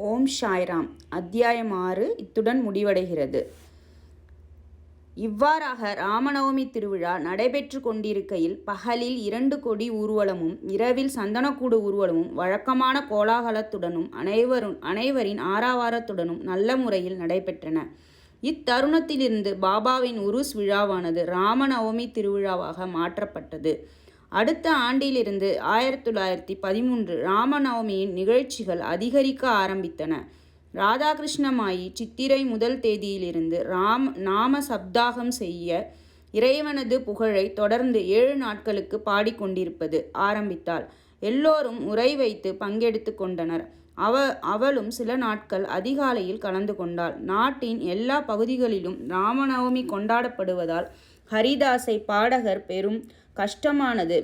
ஓம் சாய்ராம். அத்தியாயம் 6 இத்துடன் முடிவடைகிறது. இவ்வாறாக ராமநவமி திருவிழா நடைபெற்று கொண்டிருக்கையில் பகலில் 2 கொடி ஊர்வலமும் இரவில் சந்தனக்கூடு ஊர்வலமும் வழக்கமான கோலாகலத்துடனும் அனைவரின் ஆரவாரத்துடனும் நல்ல முறையில் நடைபெற்றன. இத்தருணத்திலிருந்து பாபாவின் உருஸ் விழாவானது ராமநவமி திருவிழாவாக மாற்றப்பட்டது. அடுத்த ஆண்டிலிருந்து 1913 ராமநவமியின் நிகழ்ச்சிகள் அதிகரிக்க ஆரம்பித்தன. ராதாகிருஷ்ணமாயி சித்திரை முதல் தேதியிலிருந்து நாம சப்தாகம் செய்ய இறைவனது புகழை தொடர்ந்து 7 நாட்களுக்கு பாடிக்கொண்டிருப்பது ஆரம்பித்தாள். எல்லோரும் உரை வைத்து பங்கெடுத்து கொண்டனர். அவளும் சில நாட்கள் அதிகாலையில் கலந்து கொண்டாள். நாட்டின் எல்லா பகுதிகளிலும் ராமநவமி கொண்டாடப்படுவதால் ஹரிதாஸை பாடகர் பெரும் கஷ்டமானது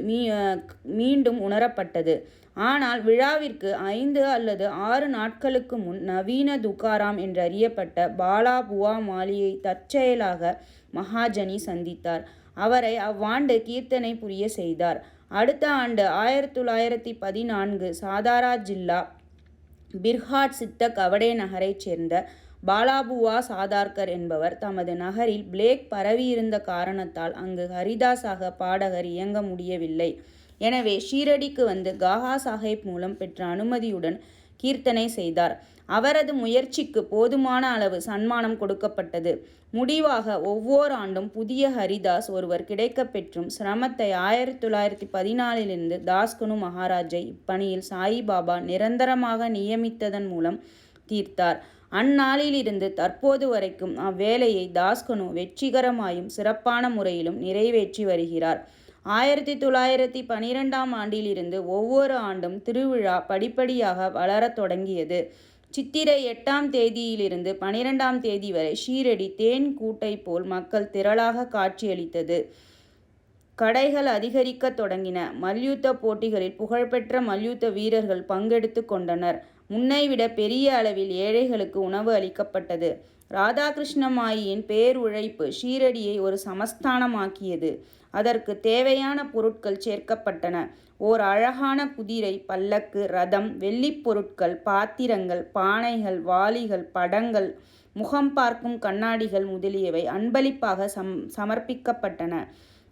மீண்டும் உணரப்பட்டது. ஆனால் விழாவிற்கு 5 அல்லது 6 நாட்களுக்கு முன் நவீன துக்காராம் என்றறியப்பட்ட பாலா புவா மாலியை தற்செயலாக மகாஜனி சந்தித்தார். அவரை அவ்வாண்டு கீர்த்தனை புரிய செய்தார். அடுத்த ஆண்டு 1914 சாதாரா ஜில்லா பிர்ஹாட் சித்த கவடே நகரைச் சேர்ந்த பாலாபுவா சாதார்கர் என்பவர் தமது நகரில் பிளேக் பரவியிருந்த காரணத்தால் அங்கு ஹரிதாஸாக பாடகர் இயங்க முடியவில்லை. எனவே ஷீரடிக்கு வந்து காகா சாஹேப் மூலம் பெற்ற அனுமதியுடன் கீர்த்தனை செய்தார். அவரது முயற்சிக்கு போதுமான அளவு சன்மானம் கொடுக்கப்பட்டது. முடிவாக ஒவ்வொரு ஆண்டும் புதிய ஹரிதாஸ் ஒருவர் கிடைக்கப் பெற்றும் சிரமத்தை 1914 தாஸ்கனு மகாராஜை இப்பணியில் சாயிபாபா நிரந்தரமாக நியமித்ததன் மூலம் தீர்த்தார். அந்நாளிலிருந்து தற்போது வரைக்கும் அவ்வேலையை தாஸ்கனு வெற்றிகரமாயும் சிறப்பான முறையிலும் நிறைவேற்றி வருகிறார். 1912 ஆண்டிலிருந்து ஒவ்வொரு ஆண்டும் திருவிழா படிப்படியாக வளரத் தொடங்கியது. சித்திரை 8ஆம் தேதியிலிருந்து 12ஆம் தேதி வரை ஷீரடி தேன் கூட்டை போல் மக்கள் திரளாக காட்சியளித்தது. கடைகள் அதிகரிக்க தொடங்கின. மல்யுத்த போட்டிகளில் புகழ்பெற்ற மல்யுத்த வீரர்கள் பங்கெடுத்து கொண்டனர். முன்னைவிட பெரிய அளவில் ஏழைகளுக்கு உணவு அளிக்கப்பட்டது. ராதாகிருஷ்ணமாயியின் பேருழைப்பு ஷீரடியை ஒரு சமஸ்தானமாக்கியது. அதற்கு தேவையான பொருட்கள் சேர்க்கப்பட்டன. ஓர் அழகான குதிரை, பல்லக்கு, ரதம், வெள்ளிப் பொருட்கள், பாத்திரங்கள், பானைகள், வாளிகள், படங்கள், முகம் பார்க்கும் கண்ணாடிகள் முதலியவை அன்பளிப்பாக சமர்ப்பிக்கப்பட்டன.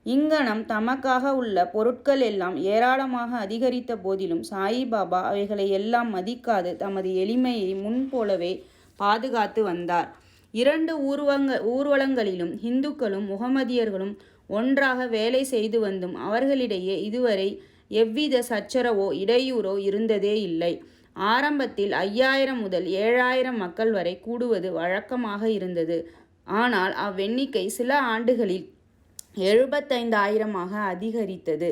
இங்கனம் தமக்காக உள்ள பொருட்கள் எல்லாம் ஏராளமாக அதிகரித்த போதிலும் சாயிபாபா அவைகளை எல்லாம் மதிக்காது தமது எளிமையை முன்போலவே பாதுகாத்து வந்தார். 2 ஊர்வலங்களிலும் இந்துக்களும் முகமதியர்களும் ஒன்றாக வேலை செய்து வந்தும் அவர்களிடையே இதுவரை எவ்வித சச்சரவோ இடையூறோ இருந்ததே இல்லை. ஆரம்பத்தில் 5000 முதல் 7000 மக்கள் வரை கூடுவது வழக்கமாக இருந்தது. ஆனால் அவ்வெண்ணிக்கை சில ஆண்டுகளில் 75,000 அதிகரித்தது.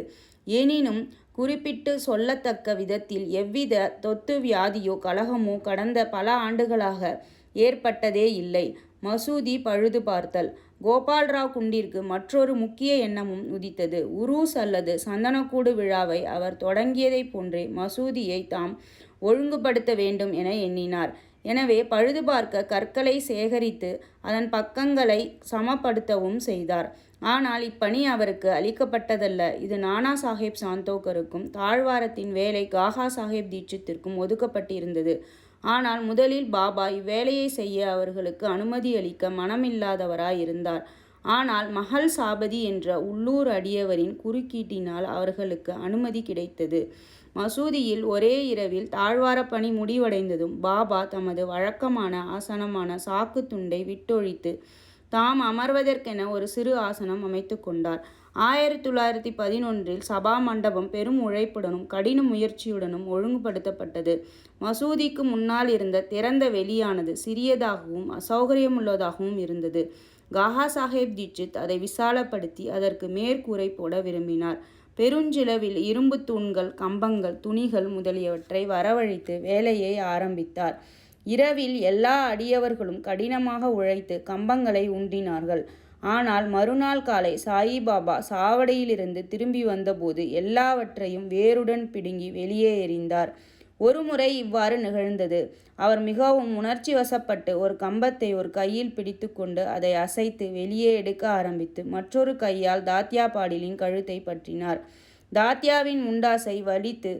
எனினும் குறிப்பிட்டு சொல்லத்தக்க விதத்தில் எவ்வித தொத்து வியாதியோ கலகமோ கடந்த பல ஆண்டுகளாக ஏற்பட்டதே இல்லை. மசூதி பழுது பார்த்தல். கோபால்ராவ் குண்டிற்கு மற்றொரு முக்கிய எண்ணமும் உதித்தது. உருஸ் அல்லது சந்தனக்கூடு விழாவை அவர் தொடங்கியதை போன்றே மசூதியை தாம் ஒழுங்குபடுத்த வேண்டும் என எண்ணினார். எனவே பழுது பார்க்க கற்களை சேகரித்து அதன் பக்கங்களை சமப்படுத்தவும் செய்தார். ஆனால் இப்பணி அவருக்கு அளிக்கப்பட்டதல்ல. இது நானா சாஹேப் சாந்தோக்கருக்கும் தாழ்வாரத்தின் வேலை காகா சாஹேப் தீட்சித்திற்கும் ஒதுக்கப்பட்டிருந்தது. ஆனால் முதலில் பாபா இவ்வேலையை செய்ய அவர்களுக்கு அனுமதி அளிக்க மனமில்லாதவராயிருந்தார். ஆனால் மஹல் சாபதி என்ற உள்ளூர் அடியவரின் குறுக்கீட்டினால் அவர்களுக்கு அனுமதி கிடைத்தது. மசூதியில் ஒரே இரவில் தாழ்வார பணி முடிவடைந்ததும் பாபா தமது வழக்கமான ஆசனமான சாக்கு துண்டை விட்டொழித்து தாம் அமர்வதற்கென ஒரு சிறு ஆசனம் அமைத்து கொண்டார். 1911 சபா மண்டபம் பெரும் உழைப்புடனும் கடின முயற்சியுடனும் ஒழுங்குபடுத்தப்பட்டது. மசூதிக்கு முன்னால் இருந்த திறந்த வெளியானது சிறியதாகவும் அசௌகரியமுள்ளதாகவும் இருந்தது. காகா சாஹேப் தீட்சித் அதை விசாலப்படுத்தி அதற்கு மேற்கூரை போட விரும்பினார். பெருஞ்சிலவில் இரும்பு தூண்கள், கம்பங்கள், துணிகள் முதலியவற்றை வரவழைத்து வேலையை ஆரம்பித்தார். இரவில் எல்லா அடியவர்களும் கடினமாக உழைத்து கம்பங்களை ஊன்றினார்கள். ஆனால் மறுநாள் காலை சாயிபாபா சாவடியிலிருந்து திரும்பி வந்தபோது எல்லாவற்றையும் வேருடன் பிடுங்கி வெளியே எறிந்தார். ஒருமுறை இவ்வாறு நிகழ்ந்தது. அவர் மிகவும் உணர்ச்சி வசப்பட்டு ஒரு கம்பத்தை ஒரு கையில் பிடித்து கொண்டு அதை அசைத்து வெளியே எடுக்க ஆரம்பித்து மற்றொரு கையால் தாத்யா பாடிலின் கழுத்தை பற்றினார். தாத்யாவின் முண்டாசை வலித்து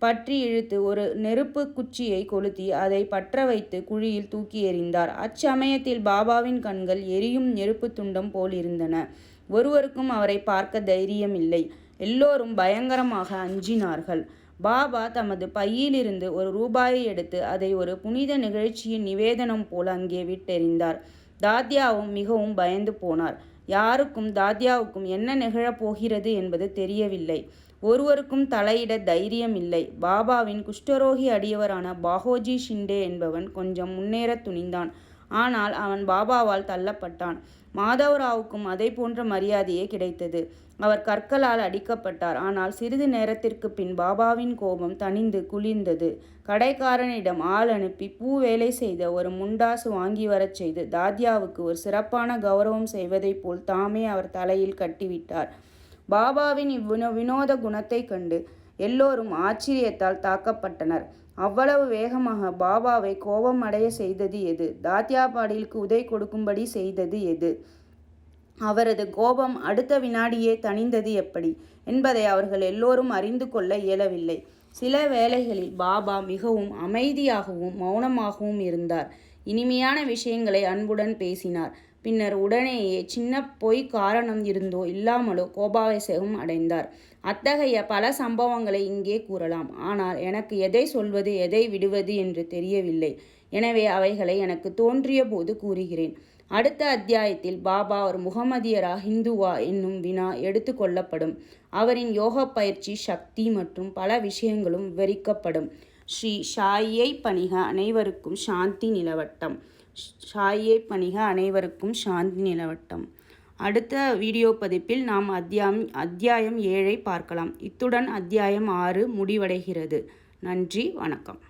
பற்றி இழுத்து ஒரு நெருப்பு குச்சியை கொளுத்தி அதை பற்ற வைத்து குழியில் தூக்கி எறிந்தார். அச்சமயத்தில் பாபாவின் கண்கள் எரியும் நெருப்பு துண்டம் போலிருந்தன. ஒருவருக்கும் அவரை பார்க்க தைரியமில்லை. எல்லோரும் பயங்கரமாக அஞ்சினார்கள். பாபா தமது பையிலிருந்து ஒரு ரூபாயை எடுத்து அதை ஒரு புனித நிகழ்ச்சியின் நிவேதனம் போல் அங்கே விட்டெறிந்தார். தாத்யாவும் மிகவும் பயந்து போனார். யாருக்கும் தாத்யாவுக்கும் என்ன நிகழப் போகிறது என்பது தெரியவில்லை. ஒருவருக்கும் தலையிட தைரியமில்லை. பாபாவின் குஷ்டரோகி அடியவரான பாகோஜி ஷிண்டே என்பவன் கொஞ்சம் முன்னேறத் துணிந்தான். ஆனால் அவன் பாபாவால் தள்ளப்பட்டான். மாதவராவுக்கும் அதை போன்ற மரியாதையே கிடைத்தது. அவர் கற்களால் அடிக்கப்பட்டார். ஆனால் சிறிது நேரத்திற்கு பின் பாபாவின் கோபம் தணிந்து குளிர்ந்தது. கடைக்காரனிடம் ஆள் அனுப்பி பூ வேலை செய்த ஒரு முண்டாசு வாங்கி வரச் செய்து தாத்யாவுக்கு ஒரு சிறப்பான கௌரவம் செய்வதைப் போல் தாமே அவர் தலையில் கட்டிவிட்டார். பாபாவின் வினோத குணத்தை கண்டு எல்லோரும் ஆச்சரியத்தால் தாக்கப்பட்டனர். அவ்வளவு வேகமாக பாபாவை கோபம் அடைய செய்தது எது? தாத்யா பாடலுக்கு உதை கொடுக்கும்படி செய்தது எது? அவரது கோபம் அடுத்த வினாடியே தணிந்தது எப்படி என்பதை அவர்கள் எல்லோரும் அறிந்து கொள்ள இயலவில்லை. சில வேளைகளில் பாபா மிகவும் அமைதியாகவும் மௌனமாகவும் இருந்தார். இனிமையான விஷயங்களை அன்புடன் பேசினார். பின்னர் உடனேயே சின்ன பொய் காரணம் இருந்தோ இல்லாமலோ கோபாவேசம் அடைந்தார். அத்தகைய பல சம்பவங்களை இங்கே கூறலாம். ஆனால் எனக்கு எதை சொல்வது எதை விடுவது என்று தெரியவில்லை. எனவே அவைகளை எனக்கு தோன்றிய போது கூறுகிறேன். அடுத்த அத்தியாயத்தில் பாபா ஒரு முகமதியரா ஹிந்துவா என்னும் வினா எடுத்து கொள்ளப்படும். அவரின் யோக பயிற்சி சக்தி மற்றும் பல விஷயங்களும் விவரிக்கப்படும். ஸ்ரீ சாயியை பணிக அனைவருக்கும் சாந்தி நிலவட்டம். சாயியை பணிக அனைவருக்கும் சாந்தி நிலவட்டம். அடுத்த வீடியோ பதிப்பில் நாம் அத்தியாயம் 7 பார்க்கலாம். இத்துடன் அத்தியாயம் 6 முடிவடைகிறது. நன்றி, வணக்கம்.